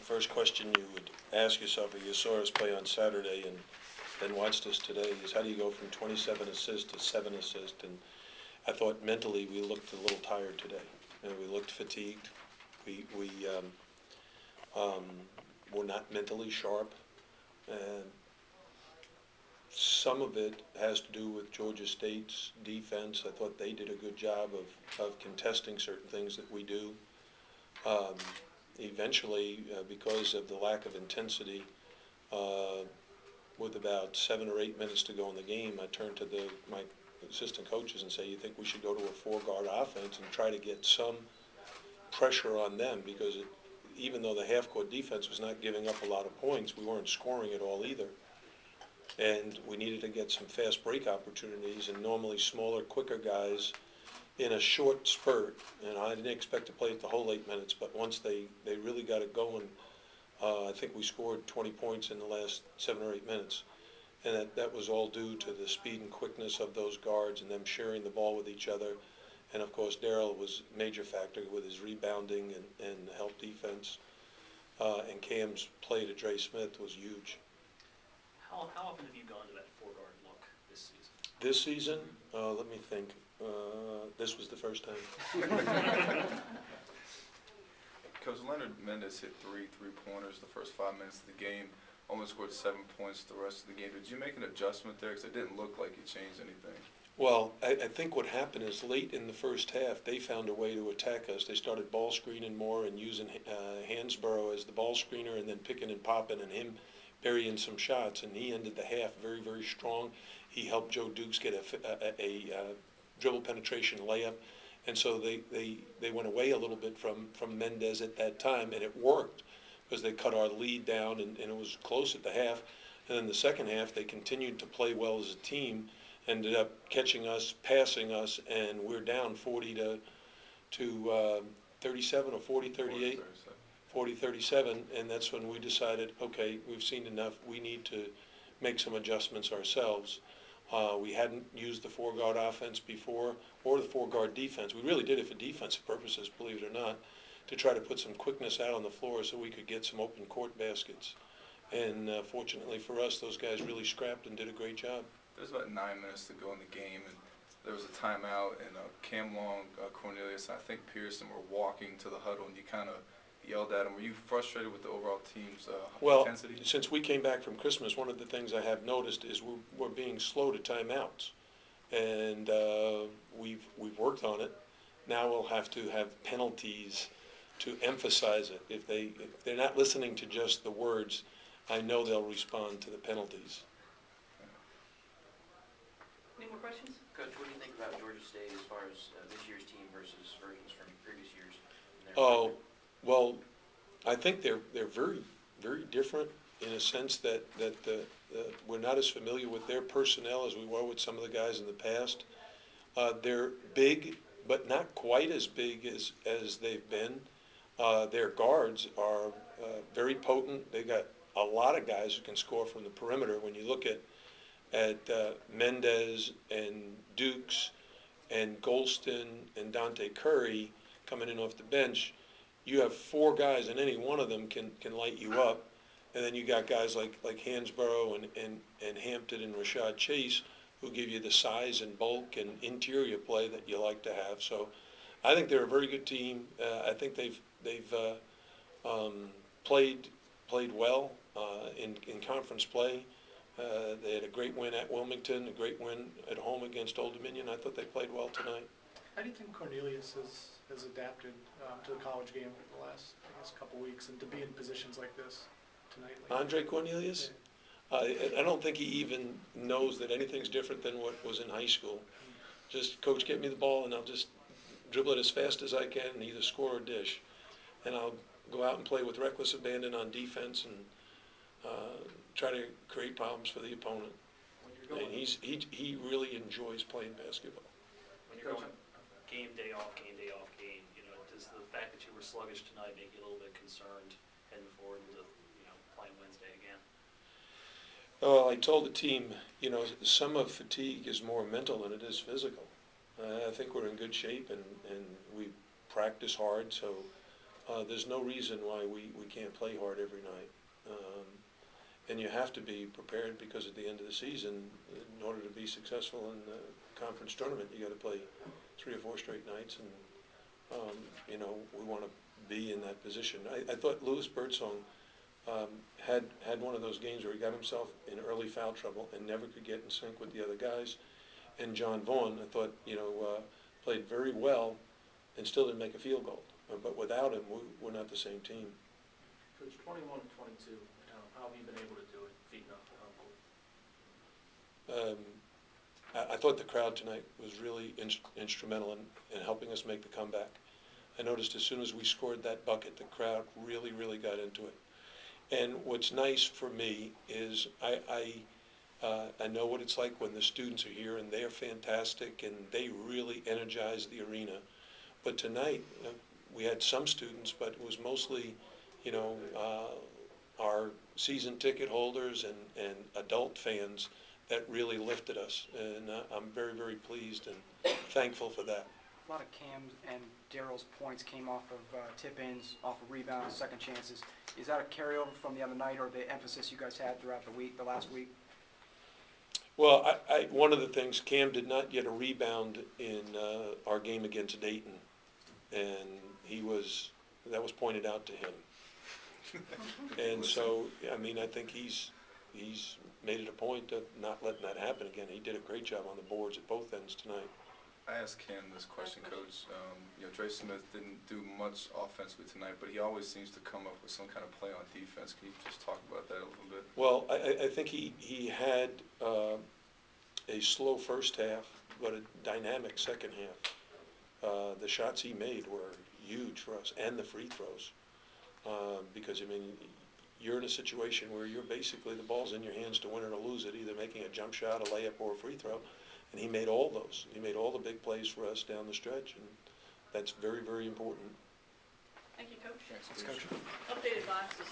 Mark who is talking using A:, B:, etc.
A: the first question you would ask yourself if you saw us play on Saturday and then watched us today is how do you go from 27 assists to 7 assists? And I thought mentally we looked a little tired today. We looked fatigued. We were not mentally sharp. And some of it has to do with Georgia State's defense. I thought they did a good job of contesting certain things that we do. Eventually, because of the lack of intensity, with about 7 or 8 minutes to go in the game, I turned to my assistant coaches and say, you think we should go to a 4-guard offense and try to get some pressure on them, because even though the half-court defense was not giving up a lot of points, we weren't scoring at all either. And we needed to get some fast break opportunities, and normally smaller, quicker guys in a short spurt, and I didn't expect to play it the whole 8 minutes, but once they really got it going, I think we scored 20 points in the last 7 or 8 minutes. And that was all due to the speed and quickness of those guards and them sharing the ball with each other. And of course, Darryl was a major factor with his rebounding and help defense. And Cam's play to Dre Smith was huge.
B: How often have you gone to that 4-guard look this season?
A: This season, let me think. This was the first time.
C: Coach, Leonard Mendez hit 3 3-pointers the first 5 minutes of the game, only scored 7 points the rest of the game. Did you make an adjustment there? Because it didn't look like he changed anything.
A: Well, I think what happened is late in the first half, they found a way to attack us. They started ball screening more and using Hansborough as the ball screener, and then picking and popping and him burying some shots. And he ended the half very, very strong. He helped Joe Dukes get a dribble penetration layup. And so they went away a little bit from Mendez at that time, and it worked because they cut our lead down, and it was close at the half. And then the second half, they continued to play well as a team, ended up catching us, passing us, and we're down 40 to 37 or 40-38, 40-37, and that's when we decided, okay, we've seen enough. We need to make some adjustments ourselves. We hadn't used the 4-guard offense before, or the 4-guard defense. We really did it for defensive purposes, believe it or not, to try to put some quickness out on the floor so we could get some open court baskets. And fortunately for us, those guys really scrapped and did a great job.
C: There's about 9 minutes to go in the game, and there was a timeout, and Cam Long, Cornelius, and I think Pearson were walking to the huddle, and you kind of yelled at them. Were you frustrated with the overall team's intensity?
A: Well, since we came back from Christmas, one of the things I have noticed is we're being slow to timeouts, and we've worked on it. Now we'll have to have penalties to emphasize it. If they're not listening to just the words, I know they'll respond to the penalties.
B: Any more questions?
D: Coach, what do you think about Georgia State as far as this year's team versus versions from previous years?
A: Oh, well, I think they're very, very different in a sense that we're not as familiar with their personnel as we were with some of the guys in the past. They're big, but not quite as big as they've been. Their guards are very potent. They got a lot of guys who can score from the perimeter. When you look at Mendez and Dukes and Golston and Dante Curry coming in off the bench, you have 4 guys, and any one of them can light you up. And then you got guys like Hansborough and Hampton and Rashad Chase, who give you the size and bulk and interior play that you like to have. So I think they're a very good team. I think they've played well in conference play. They had a great win at Wilmington, a great win at home against Old Dominion. I thought they played well tonight.
E: How do you think Cornelius has adapted to the college game over the last, I guess, couple weeks, and to be in positions like this tonight?
A: Andre Cornelius?
E: Yeah.
A: I don't think he even knows that anything's different than what was in high school. Just, coach, get me the ball, and I'll just dribble it as fast as I can and either score or dish. And I'll go out and play with reckless abandon on defense and try to create problems for the opponent. And he really enjoys playing basketball.
B: When you're going game day off game, does the fact that you were sluggish tonight make you a little bit concerned heading forward into playing Wednesday again?
A: Well, I told the team, some of fatigue is more mental than it is physical. I think we're in good shape, and we practice hard, so there's no reason why we can't play hard every night. And you have to be prepared because at the end of the season, in order to be successful in the conference tournament, you got to play 3 or 4 straight nights, and you know, we want to be in that position. I thought Louis Birdsong had one of those games where he got himself in early foul trouble and never could get in sync with the other guys. And John Vaughn, I thought, you know, played very well and still didn't make a field goal. But without him, we're not the same team.
F: Coach, 21-22, how have you been able to do it, feet enough to help?
A: I thought the crowd tonight was really instrumental in helping us make the comeback. I noticed as soon as we scored that bucket, the crowd really, really got into it. And what's nice for me is I know what it's like when the students are here, and they're fantastic, and they really energize the arena. But tonight, we had some students, but it was mostly, you know, our season ticket holders and adult fans that really lifted us. And I'm very, very pleased and thankful for that.
G: A lot of Cam's and Daryl's points came off of tip-ins, off of rebounds, second chances. Is that a carryover from the other night, or the emphasis you guys had throughout the week, the last week?
A: Well, one of the things, Cam did not get a rebound in our game against Dayton, and that was pointed out to him. And so, I mean, I think he's made it a point of not letting that happen again. He did a great job on the boards at both ends tonight.
C: I asked Cam this question, Coach. You know, Dre Smith didn't do much offensively tonight, but he always seems to come up with some kind of play on defense. Can you just talk about that a little bit?
A: Well, I think he had a slow first half, but a dynamic second half. The shots he made were huge for us, and the free throws. Because, I mean, you're in a situation where you're basically, the ball's in your hands to win or to lose it, either making a jump shot, a layup, or a free throw. And he made all those. He made all the big plays for us down the stretch, and that's very, very important.
H: Thank you, Coach.
G: Thanks, Coach.
H: Updated boxes.